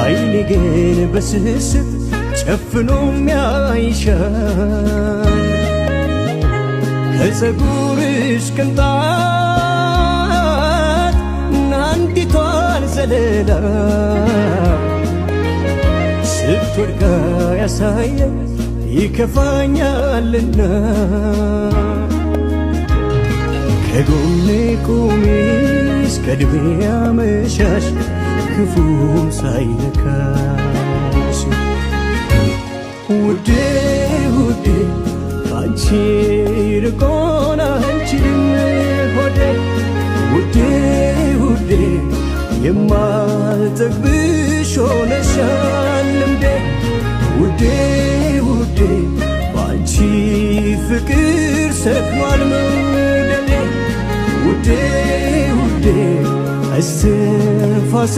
አይኔ ግን በስስት ጨፍኖ ያይሻል ከፀጉርሽ ቅንጣት አንዲቷን ዘለላ ስትወድቃ ያሳየኝ ይከፋኛልና ከጎኔ ቁሚ እስከ ዕድሜ አመሻሽ ክፉም ሳይነካሽ ውዴ ውዴ ካንቺ ርቆን አንችልም ሆዴ ውዴ ውዴ የማልጠግብሽ ሆነሻል ልምዴ ውዴ ውዴ ባንቺ ፍቅር ሰክኗል መውደዴ ውዴ ውዴ እስትንፋሴ